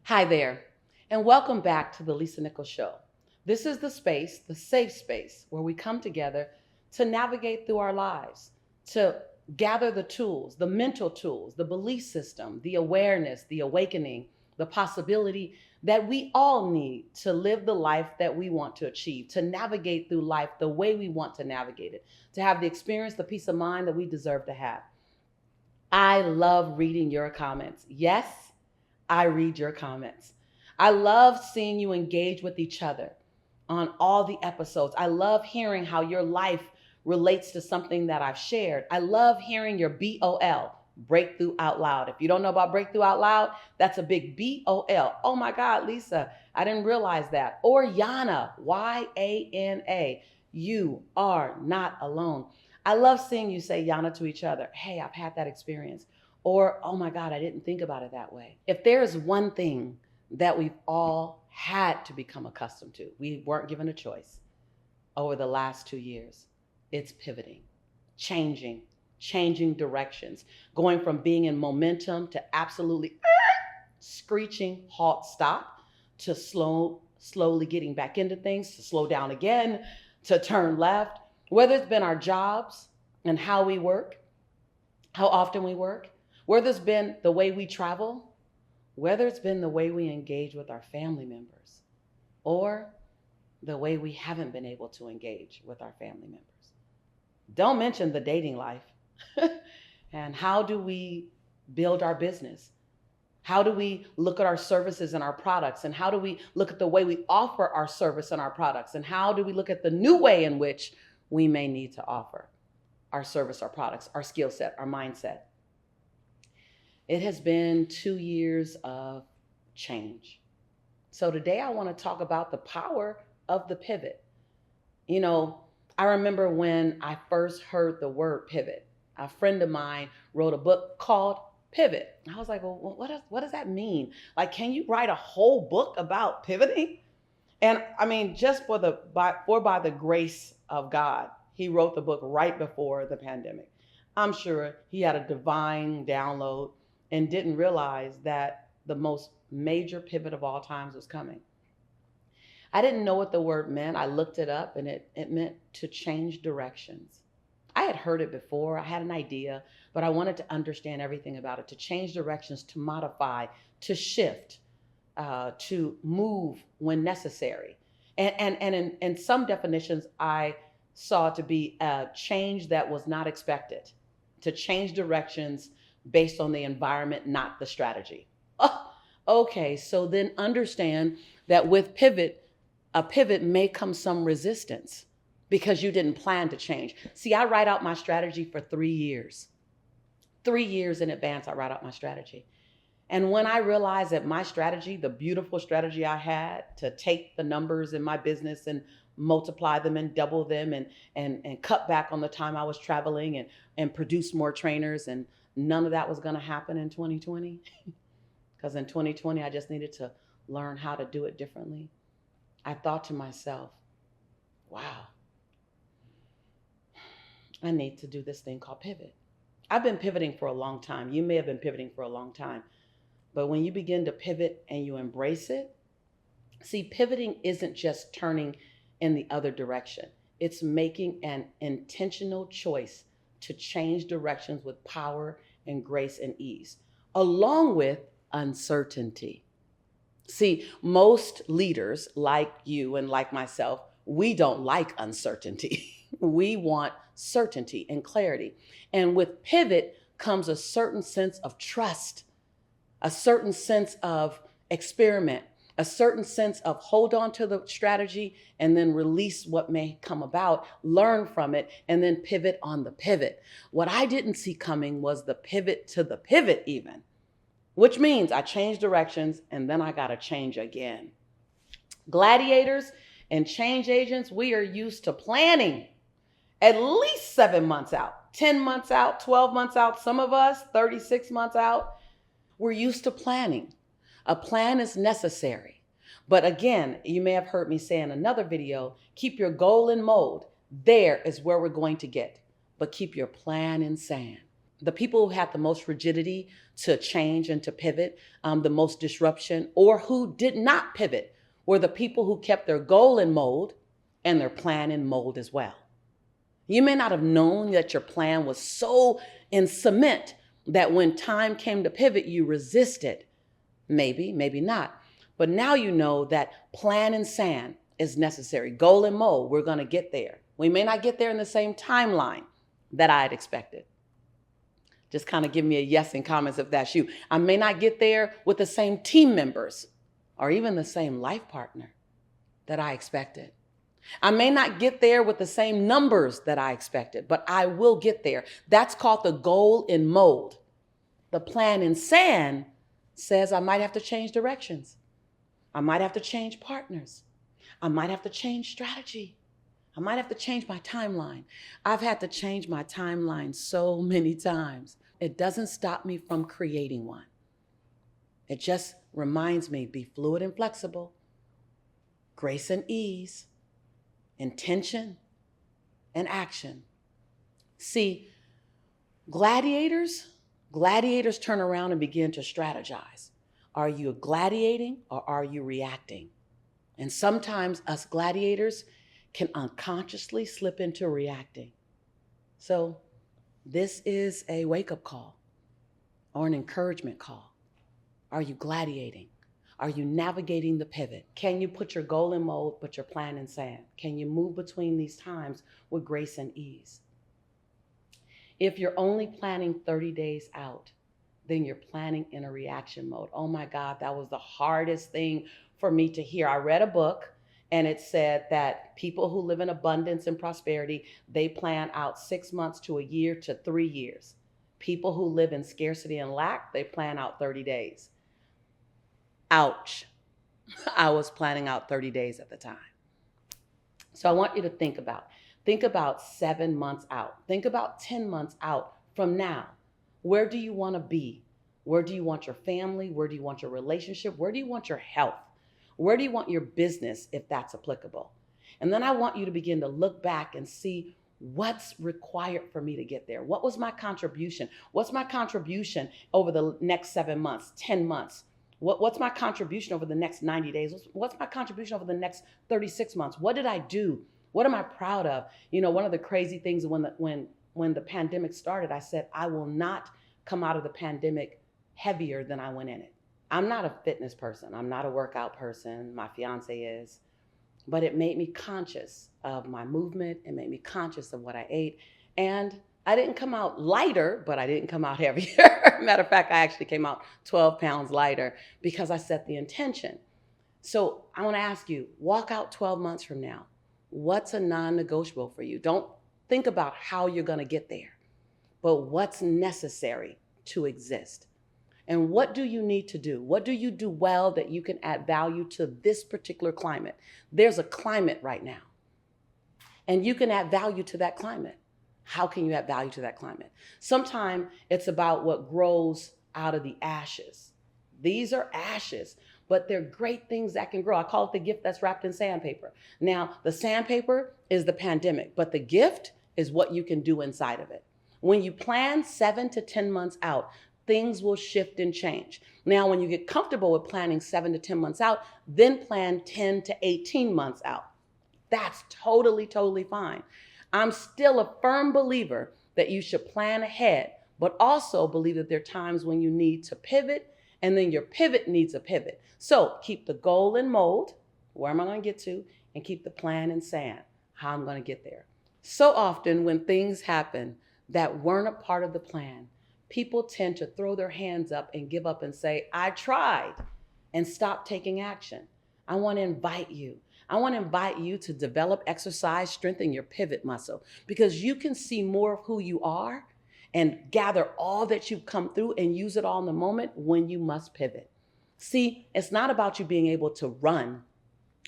Hi there, and welcome back to the Lisa Nichols Show. This is the space, the safe space, where we come together to navigate through our lives, to gather the tools, the mental tools, the belief system, the awareness, the awakening, the possibility that we all need to live the life that we want to achieve, to navigate through life the way we want to navigate it, to have the experience, the peace of mind that we deserve to have. I love reading your comments. Yes, I read your comments. I love seeing you engage with each other on all the episodes. I love hearing how your life relates to something that I've shared. I love hearing your BOL, breakthrough out loud. If you don't know about breakthrough out loud, that's a big BOL. Oh my God, Lisa, I didn't realize that. Or Yana, YANA. You are not alone. I love seeing you say Yana to each other. Hey, I've had that experience. Or, oh my God, I didn't think about it that way. If there is one thing that we've all had to become accustomed to, we weren't given a choice over the last 2 years, it's pivoting, changing directions, going from being in momentum to absolutely screeching halt stop to slowly getting back into things, to slow down again, to turn left. Whether it's been our jobs and how we work, how often we work, whether it's been the way we travel, whether it's been the way we engage with our family members, or the way we haven't been able to engage with our family members. Don't mention the dating life. And how do we build our business? How do we look at our services and our products? And how do we look at the way we offer our service and our products? And how do we look at the new way in which we may need to offer our service, our products, our skill set, our mindset? It has been 2 years of change. So today I want to talk about the power of the pivot. You know, I remember when I first heard the word pivot. A friend of mine wrote a book called Pivot. I was like, well, what does that mean? Like, can you write a whole book about pivoting? And I mean, just by the grace of God, he wrote the book right before the pandemic. I'm sure he had a divine download and didn't realize that the most major pivot of all times was coming. I didn't know what the word meant. I looked it up and it meant to change directions. I had heard it before, I had an idea, but I wanted to understand everything about it, to change directions, to modify, to shift, to move when necessary. And in some definitions, I saw to be a change that was not expected, to change directions based on the environment, not the strategy. Oh, okay, so then understand that with a pivot may come some resistance because you didn't plan to change. See, I write out my strategy for 3 years. 3 years in advance, I write out my strategy. And when I realized that my strategy, the beautiful strategy I had to take the numbers in my business and multiply them and double them and cut back on the time I was traveling and produce more trainers, and none of that was going to happen in 2020. Because in 2020, I just needed to learn how to do it differently. I thought to myself, wow, I need to do this thing called pivot. I've been pivoting for a long time. You may have been pivoting for a long time. But when you begin to pivot and you embrace it, see, pivoting isn't just turning in the other direction. It's making an intentional choice to change directions with power and grace and ease, along with uncertainty. See, most leaders like you and like myself, we don't like uncertainty. We want certainty and clarity. And with pivot comes a certain sense of trust, a certain sense of experiment, a certain sense of hold on to the strategy and then release what may come about, learn from it, and then pivot on the pivot. What I didn't see coming was the pivot to the pivot even, which means I changed directions and then I got to change again. Gladiators and change agents, we are used to planning at least 7 months out, 10 months out, 12 months out, some of us 36 months out. We're used to planning. A plan is necessary. But again, you may have heard me say in another video, keep your goal in mode. There is where we're going to get. But keep your plan in sand. The people who had the most rigidity to change and to pivot, the most disruption, or who did not pivot, were the people who kept their goal in mold and their plan in mold as well. You may not have known that your plan was so in cement that when time came to pivot, you resisted. Maybe, maybe not. But now you know that plan in sand is necessary. Goal in mold, we're going to get there. We may not get there in the same timeline that I had expected. Just kind of give me a yes in comments if that's you. I may not get there with the same team members or even the same life partner that I expected. I may not get there with the same numbers that I expected, but I will get there. That's called the goal in mold. The plan in sand says I might have to change directions. I might have to change partners. I might have to change strategy. I might have to change my timeline. I've had to change my timeline so many times. It doesn't stop me from creating one. It just reminds me, be fluid and flexible, grace and ease, intention and action. See, gladiators turn around and begin to strategize. Are you gladiating or are you reacting? And sometimes us gladiators can unconsciously slip into reacting. So this is a wake-up call or an encouragement call. Are you gladiating? Are you navigating the pivot? Can you put your goal in mold, but your plan in sand? Can you move between these times with grace and ease? If you're only planning 30 days out, then you're planning in a reaction mode. Oh my God, that was the hardest thing for me to hear. I read a book and it said that people who live in abundance and prosperity, they plan out 6 months to a year to 3 years. People who live in scarcity and lack, they plan out 30 days. Ouch. I was planning out 30 days at the time. So I want you to think about 7 months out. Think about 10 months out from now. Where do you want to be? Where do you want your family? Where do you want your relationship? Where do you want your health? Where do you want your business, if that's applicable? And then I want you to begin to look back and see what's required for me to get there. What was my contribution? What's my contribution over the next 7 months, 10 months? What's my contribution over the next 90 days? What's my contribution over the next 36 months? What did I do? What am I proud of? You know, one of the crazy things when the pandemic started, I said, I will not come out of the pandemic heavier than I went in it. I'm not a fitness person. I'm not a workout person. My fiance is. But it made me conscious of my movement. It made me conscious of what I ate. And I didn't come out lighter, but I didn't come out heavier. Matter of fact, I actually came out 12 pounds lighter because I set the intention. So I want to ask you, walk out 12 months from now. What's a non-negotiable for you? Don't think about how you're going to get there, but what's necessary to exist. And what do you need to do? What do you do well that you can add value to this particular climate? There's a climate right now, and you can add value to that climate. How can you add value to that climate? Sometimes it's about what grows out of the ashes. These are ashes, but they're great things that can grow. I call it the gift that's wrapped in sandpaper. Now, the sandpaper is the pandemic, but the gift is what you can do inside of it. When you plan 7 to 10 months out, things will shift and change. Now, when you get comfortable with planning 7 to 10 months out, then plan 10 to 18 months out. That's totally, totally fine. I'm still a firm believer that you should plan ahead, but also believe that there are times when you need to pivot, and then your pivot needs a pivot. So keep the goal in mold, where am I going to get to, and keep the plan in sand, how I'm going to get there. So often when things happen that weren't a part of the plan, people tend to throw their hands up and give up and say, I tried, and stop taking action. I want to invite you to develop, exercise, strengthen your pivot muscle, because you can see more of who you are and gather all that you've come through and use it all in the moment when you must pivot. See, it's not about you being able to run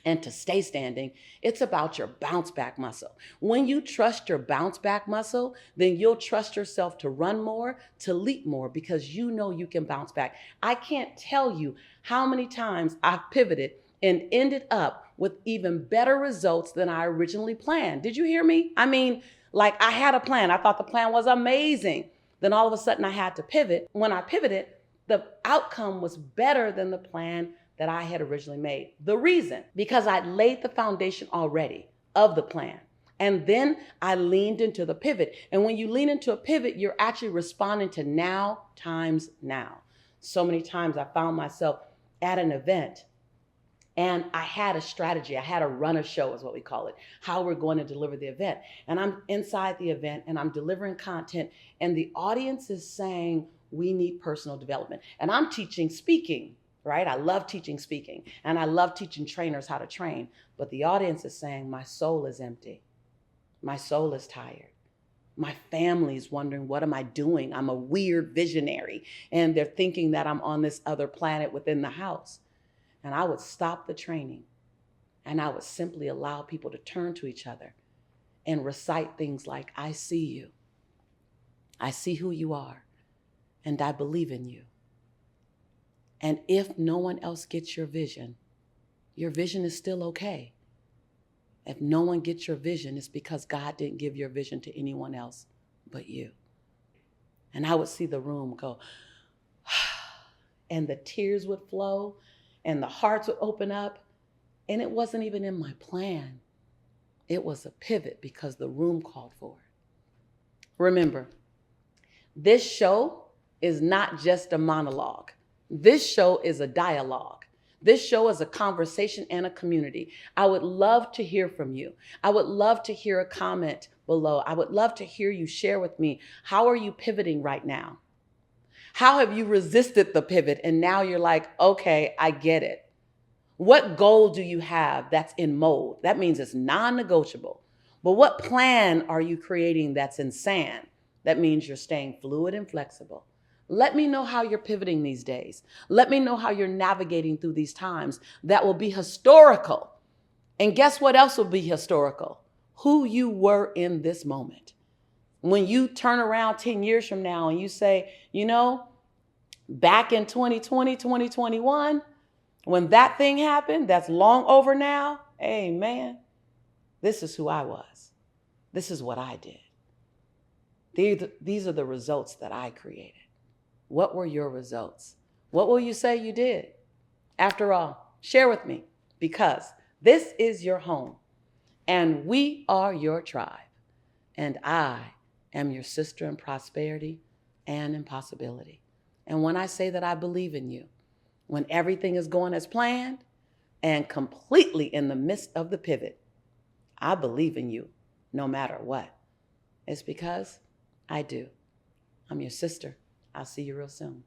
and to stay standing. It's about your bounce back muscle. When you trust your bounce back muscle, then you'll trust yourself to run more, to leap more, because you know you can bounce back. I can't tell you how many times I've pivoted and ended up with even better results than I originally planned. Did you hear me? I mean, like, I had a plan. I thought the plan was amazing. Then all of a sudden I had to pivot. When I pivoted, the outcome was better than the plan that I had originally made. The reason, because I'd laid the foundation already of the plan. And then I leaned into the pivot. And when you lean into a pivot, you're actually responding to now times now. So many times I found myself at an event and I had a strategy. I had a run a show is what we call it, how we're going to deliver the event. And I'm inside the event and I'm delivering content and the audience is saying, we need personal development. And I'm teaching speaking, right? I love teaching speaking and I love teaching trainers how to train. But the audience is saying, my soul is empty. My soul is tired. My family's wondering, what am I doing? I'm a weird visionary. And they're thinking that I'm on this other planet within the house. And I would stop the training and I would simply allow people to turn to each other and recite things like, I see you. I see who you are. And I believe in you. And if no one else gets your vision is still okay. If no one gets your vision, it's because God didn't give your vision to anyone else but you. And I would see the room go, and the tears would flow, and the hearts would open up. And it wasn't even in my plan. It was a pivot because the room called for it. Remember, this show is not just a monologue. This show is a dialogue. This show is a conversation and a community. I would love to hear from you. I would love to hear a comment below. I would love to hear you share with me. How are you pivoting right now? How have you resisted the pivot and now you're like, okay, I get it. What goal do you have that's in mold? That means it's non-negotiable. But what plan are you creating that's in sand? That means you're staying fluid and flexible. Let me know how you're pivoting these days. Let me know how you're navigating through these times that will be historical. And guess what else will be historical? Who you were in this moment. When you turn around 10 years from now and you say, back in 2020, 2021, when that thing happened, that's long over now, hey man, this is who I was. This is what I did. These are the results that I created. What were your results? What will you say you did? After all, share with me because this is your home and we are your tribe. And I am your sister in prosperity and in possibility. And when I say that I believe in you, when everything is going as planned and completely in the midst of the pivot, I believe in you no matter what. It's because I do. I'm your sister. I'll see you real soon.